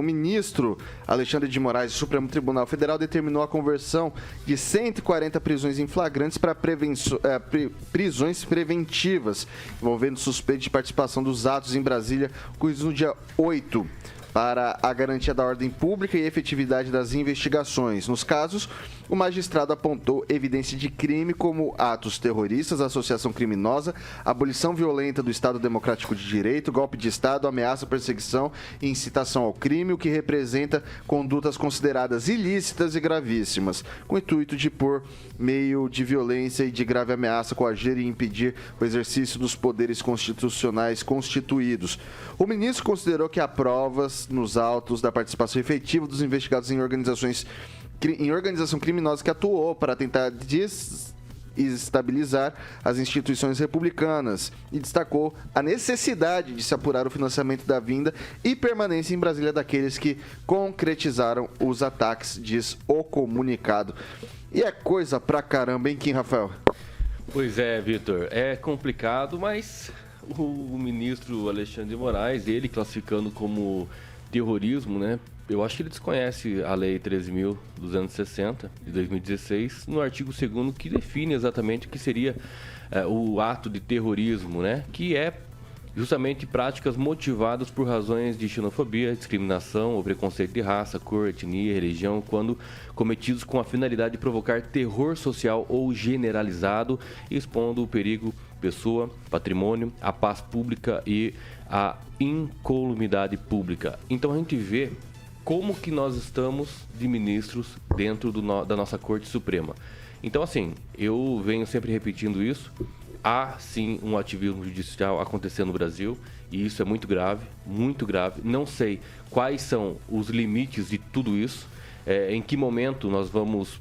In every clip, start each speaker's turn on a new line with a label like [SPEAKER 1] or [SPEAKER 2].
[SPEAKER 1] ministro Alexandre de Moraes do Supremo Tribunal Federal determinou a conversão de 140 prisões em flagrantes para prisões preventivas, envolvendo suspeito de participação dos atos em Brasília, ocorridos no dia 8, para a garantia da ordem pública e efetividade das investigações. Nos casos, o magistrado apontou evidência de crime como atos terroristas, associação criminosa, abolição violenta do Estado Democrático de Direito, golpe de Estado, ameaça, perseguição e incitação ao crime, o que representa condutas consideradas ilícitas e gravíssimas, com o intuito de pôr meio de violência e de grave ameaça, coagir e impedir o exercício dos poderes constitucionais constituídos. O ministro considerou que há provas nos autos da participação efetiva dos investigados em organização criminosa que atuou para tentar desestabilizar as instituições republicanas e destacou a necessidade de se apurar o financiamento da vinda e permanência em Brasília daqueles que concretizaram os ataques, diz o comunicado. E é coisa pra caramba, hein, Kim Rafael?
[SPEAKER 2] Pois é, Vitor, é complicado, mas o ministro Alexandre de Moraes, ele classificando como terrorismo, né? Eu acho que ele desconhece a Lei 13.260, de 2016, no artigo 2º, que define exatamente o que seria o ato de terrorismo, né? Que é justamente práticas motivadas por razões de xenofobia, discriminação ou preconceito de raça, cor, etnia, religião, quando cometidos com a finalidade de provocar terror social ou generalizado, expondo o perigo pessoa, patrimônio, a paz pública e a incolumidade pública. Então a gente vê como que nós estamos de ministros dentro da nossa Corte Suprema. Então, assim, eu venho sempre repetindo isso. Há, sim, um ativismo judicial acontecendo no Brasil e isso é muito grave, muito grave. Não sei quais são os limites de tudo isso, em que momento nós vamos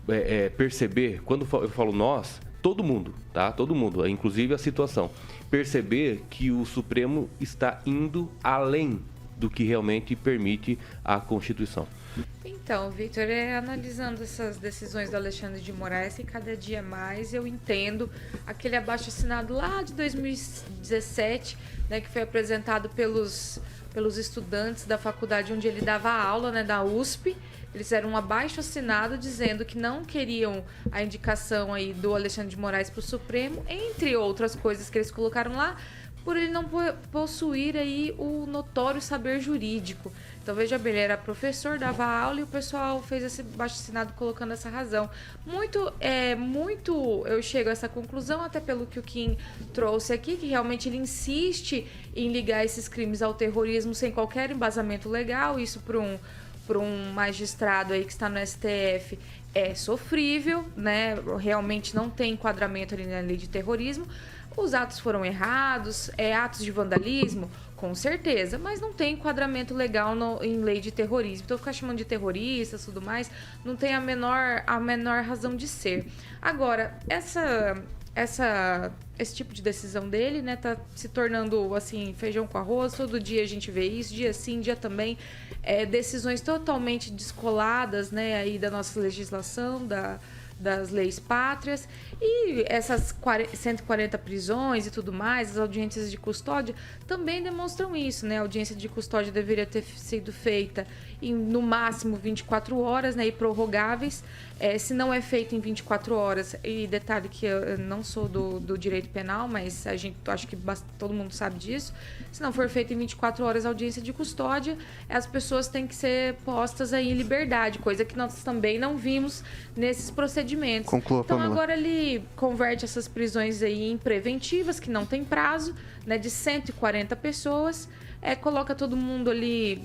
[SPEAKER 2] perceber, quando eu falo nós, todo mundo, tá? Todo mundo, inclusive a situação. Perceber que o Supremo está indo além do que realmente permite a Constituição.
[SPEAKER 3] Então, Victor, analisando essas decisões do Alexandre de Moraes, que cada dia mais eu entendo aquele abaixo-assinado lá de 2017, né, que foi apresentado pelos estudantes da faculdade onde ele dava aula, né, da USP. Eles fizeram um abaixo-assinado dizendo que não queriam a indicação aí do Alexandre de Moraes para o Supremo, entre outras coisas que eles colocaram lá, por ele não possuir aí o notório saber jurídico. Então, veja bem, ele era professor, dava aula e o pessoal fez esse abaixo-assinado colocando essa razão. Muito, eu chego a essa conclusão, até pelo que o Kim trouxe aqui, que realmente ele insiste em ligar esses crimes ao terrorismo sem qualquer embasamento legal. Isso para um magistrado aí que está no STF é sofrível, né? Realmente não tem enquadramento ali na lei de terrorismo. Os atos foram errados, atos de vandalismo, com certeza, mas não tem enquadramento legal em lei de terrorismo. Então, ficar chamando de terroristas e tudo mais, não tem a menor razão de ser. Agora, esse tipo de decisão dele, né, tá se tornando, assim, feijão com arroz. Todo dia a gente vê isso, dia sim, dia também. Decisões totalmente descoladas, né, aí da nossa legislação, das leis pátrias, e essas 140 prisões e tudo mais, as audiências de custódia também demonstram isso, né? A audiência de custódia deveria ter sido feita em, no máximo, 24 horas, né? E prorrogáveis. Se não é feito em 24 horas, e detalhe que eu não sou do direito penal, mas acho que todo mundo sabe disso, se não for feito em 24 horas a audiência de custódia, as pessoas têm que ser postas aí em liberdade, coisa que nós também não vimos nesses procedimentos.
[SPEAKER 1] Conclua,
[SPEAKER 3] então,
[SPEAKER 1] Pamela.
[SPEAKER 3] agora ele converte essas prisões aí em preventivas, que não tem prazo, né, de 140 pessoas, coloca todo mundo ali...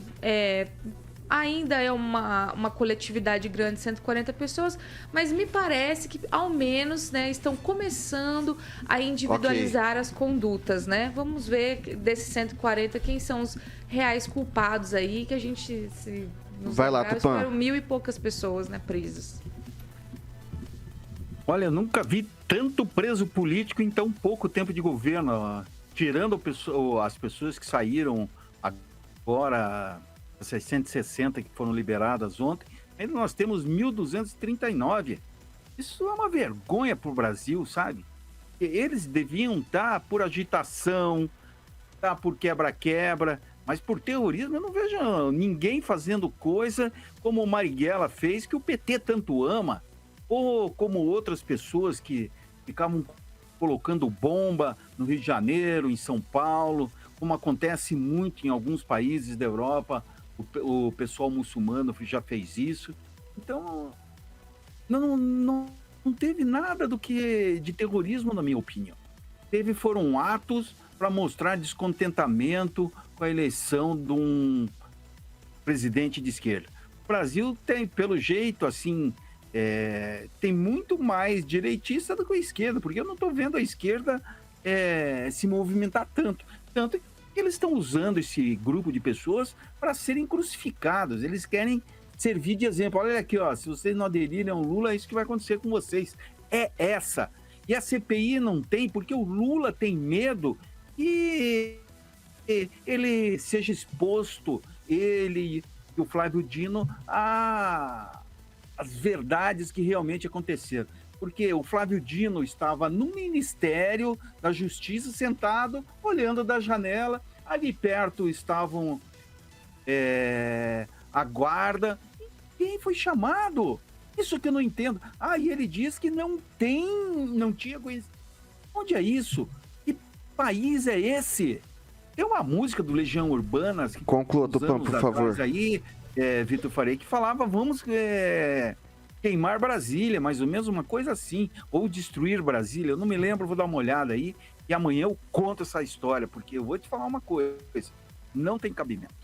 [SPEAKER 3] ainda é uma coletividade grande, 140 pessoas, mas me parece que, ao menos, né, estão começando a individualizar as condutas, né? Vamos ver desses 140 quem são os reais culpados aí, que a gente...
[SPEAKER 1] Vai lá, Tupã.
[SPEAKER 3] 1.000 e poucas pessoas, né, presas.
[SPEAKER 4] Olha, eu nunca vi tanto preso político em tão pouco tempo de governo, ó. Tirando as pessoas que saíram agora... essas 160 que foram liberadas ontem, ainda nós temos 1.239. Isso é uma vergonha para o Brasil, sabe? Eles deviam estar por agitação, estar por quebra-quebra, Mas por terrorismo eu não vejo ninguém fazendo coisa como o Marighella fez, que o PT tanto ama, ou como outras pessoas que ficavam colocando bomba no Rio de Janeiro, em São Paulo, como acontece muito em alguns países da Europa, o pessoal muçulmano já fez isso. Então, não teve nada do que de terrorismo, na minha opinião. Foram atos para mostrar descontentamento com a eleição de um presidente de esquerda. O Brasil tem, pelo jeito, assim, tem muito mais direitista do que a esquerda, porque eu não estou vendo a esquerda se movimentar tanto. Tanto que eles estão usando esse grupo de pessoas para serem crucificados. Eles querem servir de exemplo. Olha aqui, ó, se vocês não aderirem ao Lula, é isso que vai acontecer com vocês. É essa. E a CPI não tem, porque o Lula tem medo que ele seja exposto, ele e o Flávio Dino, às verdades que realmente aconteceram. Porque o Flávio Dino estava no Ministério da Justiça, sentado, olhando da janela. Ali perto estavam a guarda. Quem foi chamado? Isso que eu não entendo. E ele diz que não tinha conhecido. Onde é isso? Que país é esse? Tem uma música do Legião Urbana.
[SPEAKER 1] Conclua, Tupã, por favor.
[SPEAKER 4] Aí, Vitor Farei, que falava, vamos queimar Brasília, mais ou menos uma coisa assim. Ou destruir Brasília, eu não me lembro, vou dar uma olhada aí. E amanhã eu conto essa história, porque eu vou te falar uma coisa. Não tem cabimento.